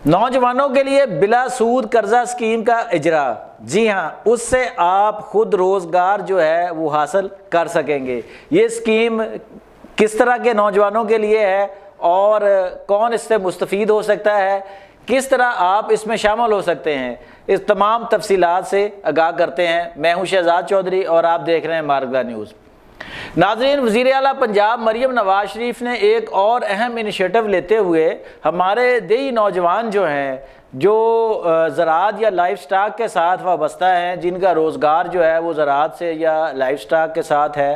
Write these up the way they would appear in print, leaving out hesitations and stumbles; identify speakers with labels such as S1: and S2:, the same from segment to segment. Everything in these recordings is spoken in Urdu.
S1: نوجوانوں کے لیے بلا سود قرضہ اسکیم کا اجرا، جی ہاں، اس سے آپ خود روزگار جو ہے وہ حاصل کر سکیں گے۔ یہ اسکیم کس طرح کے نوجوانوں کے لیے ہے اور کون اس سے مستفید ہو سکتا ہے، کس طرح آپ اس میں شامل ہو سکتے ہیں، اس تمام تفصیلات سے آگاہ کرتے ہیں۔ میں ہوں شہزاد چودھری اور آپ دیکھ رہے ہیں مارگا نیوز۔ ناظرین، وزیر اعلیٰ پنجاب مریم نواز شریف نے ایک اور اہم انیشیٹو لیتے ہوئے ہمارے دیہی نوجوان جو ہیں، جو زراعت یا لائف سٹاک کے ساتھ وابستہ ہیں، جن کا روزگار جو ہے وہ زراعت سے یا لائف سٹاک کے ساتھ ہے،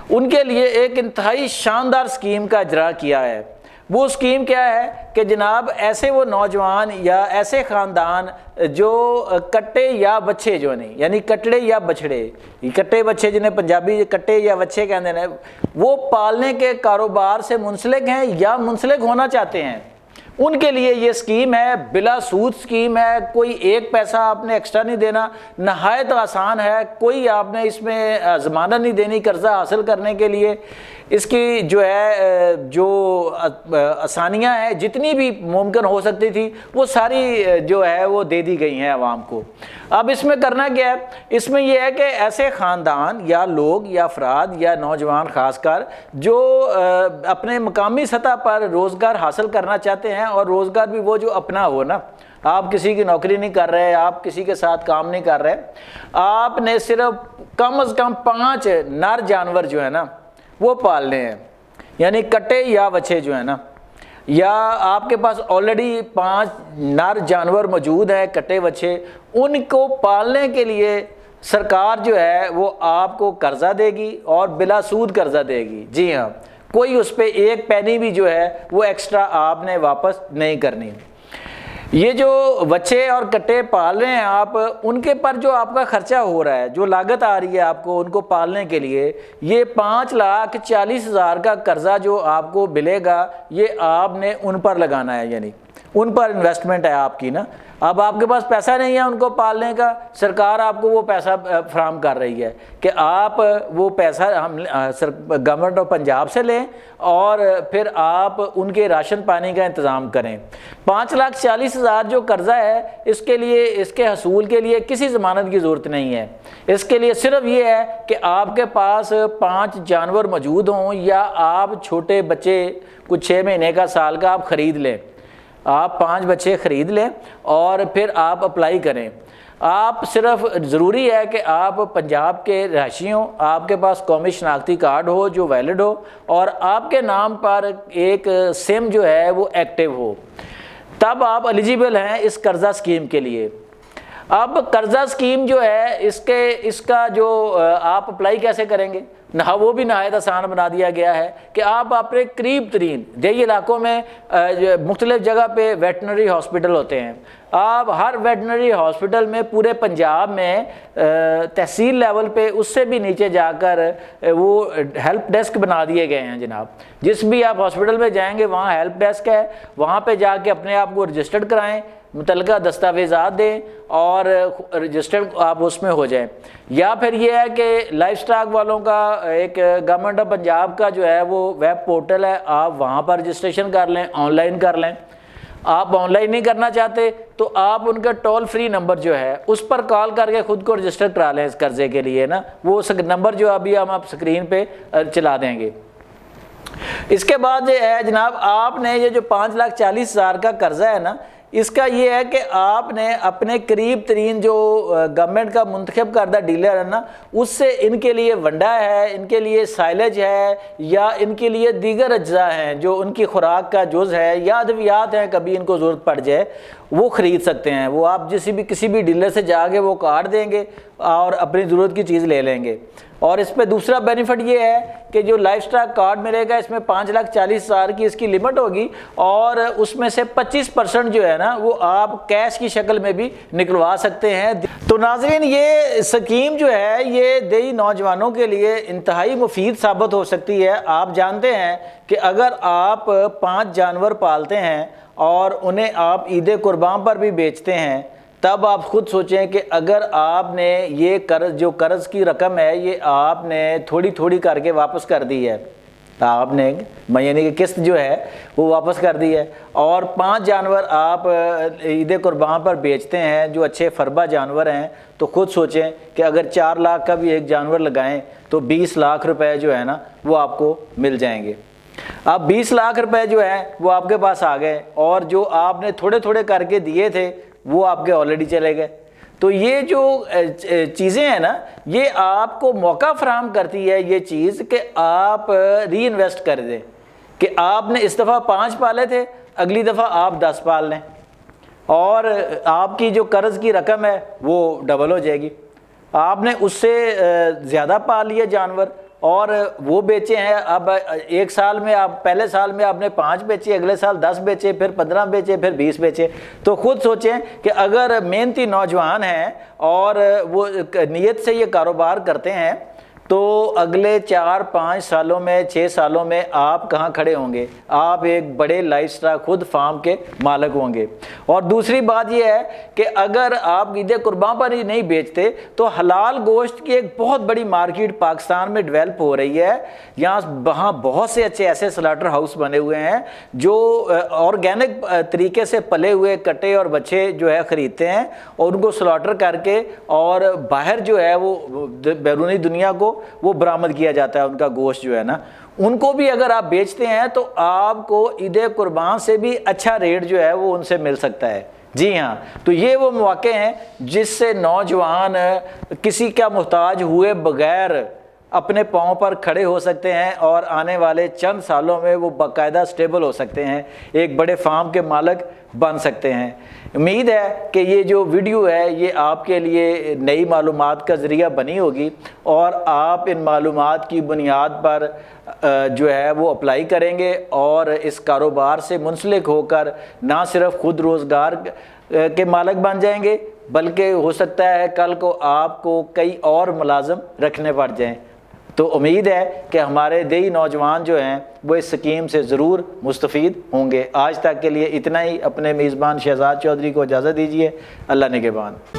S1: ان کے لیے ایک انتہائی شاندار اسکیم کا اجرا کیا ہے۔ وہ اسکیم کیا ہے کہ جناب ایسے وہ نوجوان یا ایسے خاندان جو کٹے یا بچھے جو نہیں، یعنی کٹڑے یا بچھڑے، کٹے بچھے جنہیں پنجابی کٹے یا بچھے کہتے ہیں، وہ پالنے کے کاروبار سے منسلک ہیں یا منسلک ہونا چاہتے ہیں، ان کے لیے یہ اسکیم ہے، بلا سود اسکیم ہے، کوئی ایک پیسہ آپ نے ایکسٹرا نہیں دینا، نہایت آسان ہے، کوئی آپ نے اس میں ضمانت نہیں دینی قرضہ حاصل کرنے کے لیے۔ اس کی جو ہے جو آسانیاں ہیں جتنی بھی ممکن ہو سکتی تھی وہ ساری جو ہے وہ دے دی گئی ہیں عوام کو۔ اب اس میں کرنا کیا ہے؟ اس میں یہ ہے کہ ایسے خاندان یا لوگ یا افراد یا نوجوان خاص کر جو اپنے مقامی سطح پر روزگار حاصل کرنا چاہتے ہیں، اور روزگار بھی وہ جو اپنا ہو نا، آپ کسی کی نوکری نہیں کر رہے، آپ کسی کے ساتھ کام نہیں کر رہے، آپ نے صرف کم از کم 5 نر جانور جو ہے نا وہ پالنے ہیں، یعنی کٹے یا بچھے جو ہیں نا، یا آپ کے پاس آلریڈی 5 نر جانور موجود ہیں کٹے بچھے، ان کو پالنے کے لیے سرکار جو ہے وہ آپ کو قرضہ دے گی اور بلا سود قرضہ دے گی۔ جی ہاں، کوئی اس پہ ایک پینی بھی جو ہے وہ ایکسٹرا آپ نے واپس نہیں کرنی۔ یہ جو بچے اور کٹے پال رہے ہیں آپ، ان کے پر جو آپ کا خرچہ ہو رہا ہے، جو لاگت آ رہی ہے آپ کو ان کو پالنے کے لیے، یہ 5,40,000 کا قرضہ جو آپ کو ملے گا، یہ آپ نے ان پر لگانا ہے، یعنی ان پر انویسٹمنٹ ہے آپ کی نا۔ اب آپ کے پاس پیسہ نہیں ہے ان کو پالنے کا، سرکار آپ کو وہ پیسہ فراہم کر رہی ہے کہ آپ وہ پیسہ ہم گورنمنٹ آف پنجاب سے لیں اور پھر آپ ان کے راشن پانی کا انتظام کریں۔ 5,40,000 جو قرضہ ہے، اس کے لیے، اس کے حصول کے لیے کسی ضمانت کی ضرورت نہیں ہے۔ اس کے لیے صرف یہ ہے کہ آپ کے پاس 5 جانور موجود ہوں یا آپ چھوٹے بچے کچھ 6 مہینے کا، سال کا آپ خرید لیں، آپ 5 بچے خرید لیں اور پھر آپ اپلائی کریں۔ آپ صرف ضروری ہے کہ آپ پنجاب کے رہائشی ہوں، آپ کے پاس قومی شناختی کارڈ ہو جو ویلڈ ہو، اور آپ کے نام پر ایک سم جو ہے وہ ایکٹیو ہو، تب آپ ایلیجیبل ہیں اس قرضہ اسکیم کے لیے۔ اب قرضہ اسکیم جو ہے اس کا جو آپ اپلائی کیسے کریں گے، وہ بھی نہایت آسان بنا دیا گیا ہے کہ آپ اپنے قریب ترین دیہی علاقوں میں مختلف جگہ پہ ویٹنری ہاسپٹل ہوتے ہیں، آپ ہر ویٹنری ہاسپٹل میں پورے پنجاب میں تحصیل لیول پہ، اس سے بھی نیچے جا کر وہ ہیلپ ڈیسک بنا دیے گئے ہیں جناب۔ جس بھی آپ ہاسپٹل میں جائیں گے وہاں ہیلپ ڈیسک ہے، وہاں پہ جا کے اپنے آپ کو رجسٹرڈ کرائیں، متعلقہ دستاویزات دیں اور رجسٹرڈ آپ اس میں ہو جائیں۔ یا پھر یہ ہے کہ لائف سٹاک والوں کا ایک گورنمنٹ آف پنجاب کا جو ہے وہ ویب پورٹل ہے، آپ وہاں پر رجسٹریشن کر لیں، آن لائن کر لیں۔ آپ آن لائن نہیں کرنا چاہتے تو آپ ان کا ٹول فری نمبر جو ہے اس پر کال کر کے خود کو رجسٹر کرا لیں اس قرضے کے لیے نا، وہ نمبر جو ابھی ہم آپ اسکرین پہ چلا دیں گے۔ اس کے بعد یہ ہے جناب، آپ نے یہ جو 5,40,000 کا قرضہ ہے نا، اس کا یہ ہے کہ آپ نے اپنے قریب ترین جو گورنمنٹ کا منتخب کردہ ڈیلر ہے نا، اس سے ان کے لیے ونڈا ہے، ان کے لیے سائلج ہے، یا ان کے لیے دیگر اجزاء ہیں جو ان کی خوراک کا جز ہے، یا ادویات ہیں کبھی ان کو ضرورت پڑ جائے، وہ خرید سکتے ہیں۔ وہ آپ کسی بھی ڈیلر سے جا کے وہ کارڈ دیں گے اور اپنی ضرورت کی چیز لے لیں گے۔ اور اس پہ دوسرا بینیفٹ یہ ہے کہ جو لائف سٹاک کارڈ ملے گا، اس میں 5,40,000 کی اس کی لمٹ ہوگی، اور اس میں سے 25% جو ہے نا وہ آپ کیش کی شکل میں بھی نکلوا سکتے ہیں۔ تو ناظرین، یہ اسکیم جو ہے یہ دیہی نوجوانوں کے لیے انتہائی مفید ثابت ہو سکتی ہے۔ آپ جانتے ہیں کہ اگر آپ 5 جانور پالتے ہیں اور انہیں آپ عید قربان پر بھی بیچتے ہیں، تب آپ خود سوچیں کہ اگر آپ نے یہ قرض کی رقم ہے یہ آپ نے تھوڑی تھوڑی کر کے واپس کر دی ہے، آپ نے یعنی کہ قسط جو ہے وہ واپس کر دی ہے، اور 5 جانور آپ عید قربان پر بیچتے ہیں جو اچھے فربا جانور ہیں، تو خود سوچیں کہ اگر 4 لاکھ کا بھی ایک جانور لگائیں تو 20 لاکھ روپے جو ہے نا وہ آپ کو مل جائیں گے۔ اب 20 لاکھ روپے جو ہے وہ آپ کے پاس آ گئے، اور جو آپ نے تھوڑے تھوڑے کر کے دیے تھے وہ آپ کے آلریڈی چلے گئے۔ تو یہ جو چیزیں ہیں نا، یہ آپ کو موقع فراہم کرتی ہے یہ چیز کہ آپ ری انویسٹ کر دیں، کہ آپ نے اس دفعہ 5 پالے تھے، اگلی دفعہ آپ 10 پال لیں، اور آپ کی جو قرض کی رقم ہے وہ ڈبل ہو جائے گی۔ آپ نے اس سے زیادہ پال لیے جانور اور وہ بیچے ہیں، اب ایک سال میں آپ پہلے سال میں آپ نے 5 بیچے، اگلے سال 10 بیچے، پھر 15 بیچے، پھر 20 بیچے۔ تو خود سوچیں کہ اگر محنتی نوجوان ہیں اور وہ نیت سے یہ کاروبار کرتے ہیں تو اگلے 4-5 سالوں میں 6 سالوں میں آپ کہاں کھڑے ہوں گے؟ آپ ایک بڑے لائف اسٹاک خود فارم کے مالک ہوں گے۔ اور دوسری بات یہ ہے کہ اگر آپ عید قربان پر ہی نہیں بیچتے تو حلال گوشت کی ایک بہت بڑی مارکیٹ پاکستان میں ڈیولپ ہو رہی ہے۔ وہاں بہت سے اچھے ایسے سلاٹر ہاؤس بنے ہوئے ہیں جو آرگینک طریقے سے پلے ہوئے کٹے اور بچے جو ہے خریدتے ہیں اور ان کو سلاٹر کر کے اور باہر جو ہے وہ بیرونی دنیا کو وہ برآمد کیا جاتا ہے ان کا گوشت جو ہے نا۔ ان کو بھی اگر آپ بیچتے ہیں تو آپ کو عید قربان سے بھی اچھا ریٹ جو ہے وہ ان سے مل سکتا ہے۔ جی ہاں، تو یہ وہ مواقع ہیں جس سے نوجوان کسی کا محتاج ہوئے بغیر اپنے پاؤں پر کھڑے ہو سکتے ہیں اور آنے والے چند سالوں میں وہ باقاعدہ سٹیبل ہو سکتے ہیں، ایک بڑے فارم کے مالک بن سکتے ہیں۔ امید ہے کہ یہ جو ویڈیو ہے یہ آپ کے لیے نئی معلومات کا ذریعہ بنی ہوگی اور آپ ان معلومات کی بنیاد پر جو ہے وہ اپلائی کریں گے اور اس کاروبار سے منسلک ہو کر نہ صرف خود روزگار کے مالک بن جائیں گے بلکہ ہو سکتا ہے کل کو آپ کو کئی اور ملازم رکھنے پڑ جائیں۔ تو امید ہے کہ ہمارے دیہی نوجوان جو ہیں وہ اس سکیم سے ضرور مستفید ہوں گے۔ آج تک کے لیے اتنا ہی۔ اپنے میزبان شہزاد چودھری کو اجازت دیجیے۔ اللہ نگہبان۔